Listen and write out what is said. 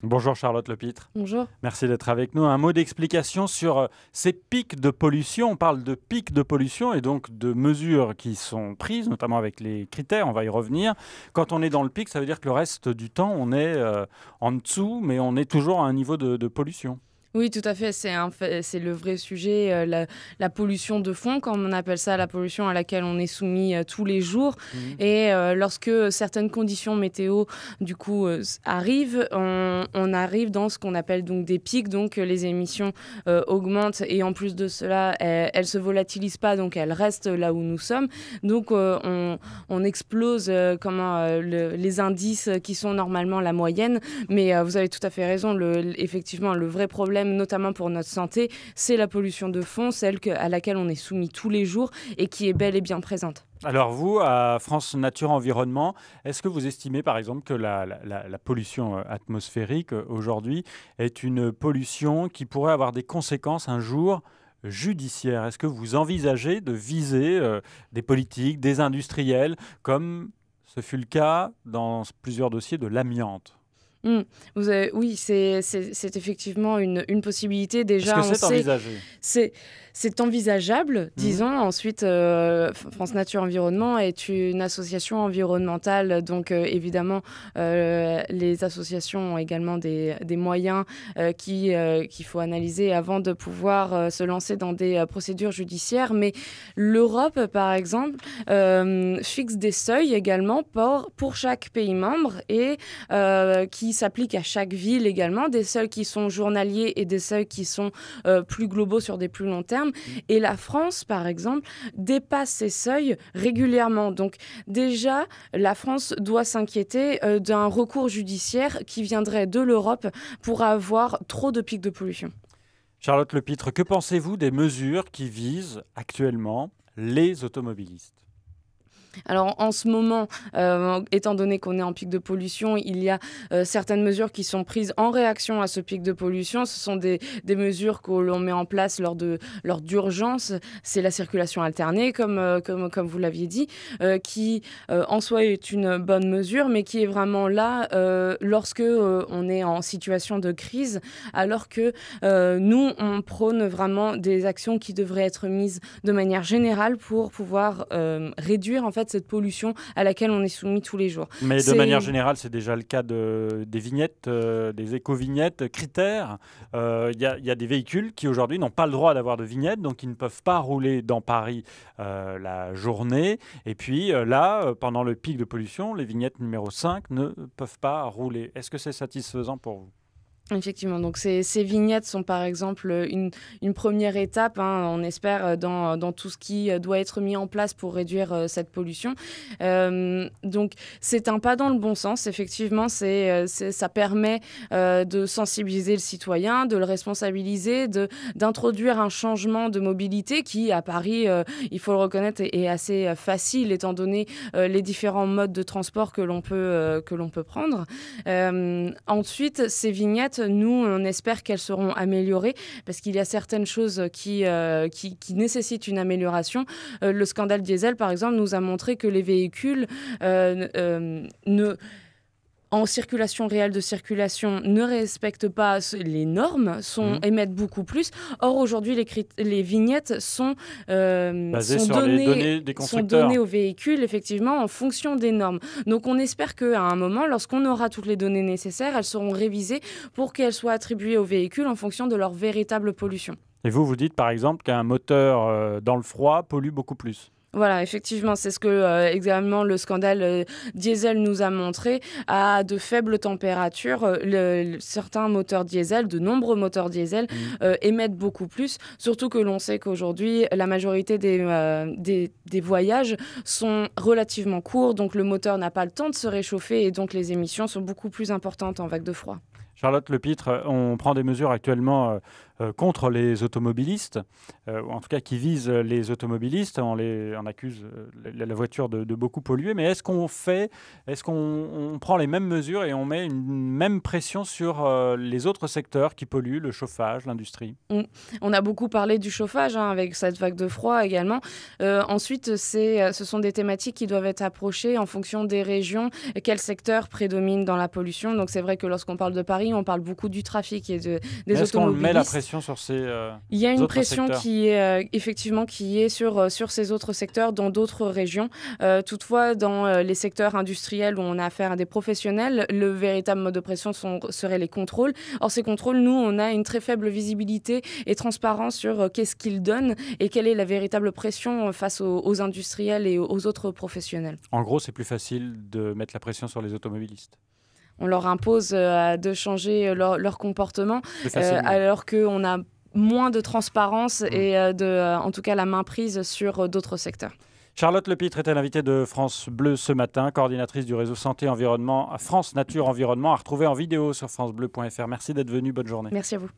Bonjour Charlotte Lepitre, Bonjour. merci d'être avec nous. Un mot d'explication sur ces pics de pollution. On parle de pics de pollution et donc de mesures qui sont prises, notamment avec les critères, on va y revenir. Quand on est dans le pic, ça veut dire que le reste du temps, on est en dessous, mais on est toujours à un niveau de pollution. Oui, tout à fait. C'est le vrai sujet, la pollution de fond, comme on appelle ça, la pollution à laquelle on est soumis tous les jours. Mhm. Et lorsque certaines conditions météo, du coup, arrivent, on arrive dans ce qu'on appelle donc des pics. Donc, les émissions augmentent et en plus de cela, elles se volatilisent pas, donc elles restent là où nous sommes. Donc, on explose les indices qui sont normalement la moyenne. Mais vous avez tout à fait raison. Effectivement, le vrai problème, notamment pour notre santé, c'est la pollution de fond, à laquelle on est soumis tous les jours et qui est bel et bien présente. Alors vous, à France Nature Environnement, est-ce que vous estimez par exemple que la pollution atmosphérique aujourd'hui est une pollution qui pourrait avoir des conséquences un jour judiciaires? Est-ce que vous envisagez de viser des politiques, des industriels, comme ce fut le cas dans plusieurs dossiers de l'amiante? Mm. Oui, c'est effectivement une possibilité. Est-ce Déjà, que on c'est sait, envisagé? c'est envisageable, Mhm. disons. Ensuite, France Nature Environnement est une association environnementale. Donc, évidemment, les associations ont également des moyens qu'il faut analyser avant de pouvoir se lancer dans des procédures judiciaires. Mais l'Europe, par exemple, fixe des seuils également pour chaque pays membre et qui s'appliquent à chaque ville également, des seuils qui sont journaliers et des seuils qui sont plus globaux sur des plus longs termes. Et la France, par exemple, dépasse ces seuils régulièrement. Donc déjà, la France doit s'inquiéter d'un recours judiciaire qui viendrait de l'Europe pour avoir trop de pics de pollution. Charlotte Lepitre, que pensez-vous des mesures qui visent actuellement les automobilistes? Alors en ce moment, étant donné qu'on est en pic de pollution, il y a certaines mesures qui sont prises en réaction à ce pic de pollution. Ce sont des mesures que l'on met en place lors d'urgence. C'est la circulation alternée, comme vous l'aviez dit, qui en soi est une bonne mesure, mais qui est vraiment là lorsque on est en situation de crise, alors que nous, on prône vraiment des actions qui devraient être mises de manière générale pour pouvoir réduire en fait cette pollution à laquelle on est soumis tous les jours. Mais de manière générale, c'est déjà le cas des vignettes, des éco-vignettes, critères. Il y a des véhicules qui aujourd'hui n'ont pas le droit d'avoir de vignettes, donc ils ne peuvent pas rouler dans Paris la journée. Et puis là, pendant le pic de pollution, les vignettes numéro 5 ne peuvent pas rouler. Est-ce que c'est satisfaisant pour vous? Effectivement, donc ces vignettes sont par exemple une première étape, hein, on espère, dans tout ce qui doit être mis en place pour réduire cette pollution. Donc c'est un pas dans le bon sens, effectivement, ça permet de sensibiliser le citoyen, de le responsabiliser, d'introduire un changement de mobilité qui, à Paris, il faut le reconnaître, est assez facile étant donné les différents modes de transport que l'on peut prendre. Ensuite, ces vignettes, nous, on espère qu'elles seront améliorées parce qu'il y a certaines choses qui nécessitent une amélioration. Le scandale diesel, par exemple, nous a montré que les véhicules en circulation réelle de circulation ne respectent pas les normes, émettent beaucoup plus. Or, aujourd'hui, les vignettes sont Sur les données des constructeurs. données aux véhicules, effectivement, en fonction des normes. Donc, on espère qu'à un moment, lorsqu'on aura toutes les données nécessaires, elles seront révisées pour qu'elles soient attribuées aux véhicules en fonction de leur véritable pollution. Et vous dites par exemple qu'un moteur dans le froid pollue beaucoup plus. Voilà, effectivement, c'est ce que également le scandale diesel nous a montré. À de faibles températures, certains moteurs diesel, de nombreux moteurs diesel, émettent beaucoup plus. Surtout que l'on sait qu'aujourd'hui, la majorité des voyages sont relativement courts. Donc le moteur n'a pas le temps de se réchauffer et donc les émissions sont beaucoup plus importantes en vague de froid. Charlotte Lepitre, on prend des mesures actuellement contre les automobilistes, ou en tout cas qui visent les automobilistes en on accuse la voiture de beaucoup polluer, mais est-ce qu'on prend les mêmes mesures et on met une même pression sur les autres secteurs qui polluent, le chauffage, l'industrie? On a beaucoup parlé du chauffage avec cette vague de froid également. Ensuite, ce sont des thématiques qui doivent être approchées en fonction des régions, quel secteur prédomine dans la pollution. Donc c'est vrai que lorsqu'on parle de Paris, on parle beaucoup du trafic et des automobilistes. Est-ce qu'on met la pression sur ces Il y a une pression secteurs qui est effectivement sur ces autres secteurs dans d'autres régions. Toutefois, dans les secteurs industriels où on a affaire à des professionnels, le véritable mode de pression serait les contrôles. Or, ces contrôles, nous, on a une très faible visibilité et transparence sur qu'est-ce qu'ils donnent et quelle est la véritable pression face aux industriels et aux autres professionnels. En gros, c'est plus facile de mettre la pression sur les automobilistes. On leur impose de changer leur comportement alors qu'on a moins de transparence et en tout cas la main prise sur d'autres secteurs. Charlotte Lepitre était l'invitée de France Bleu ce matin, coordinatrice du réseau Santé Environnement France Nature Environnement, à retrouver en vidéo sur francebleu.fr. Merci d'être venue, bonne journée. Merci à vous.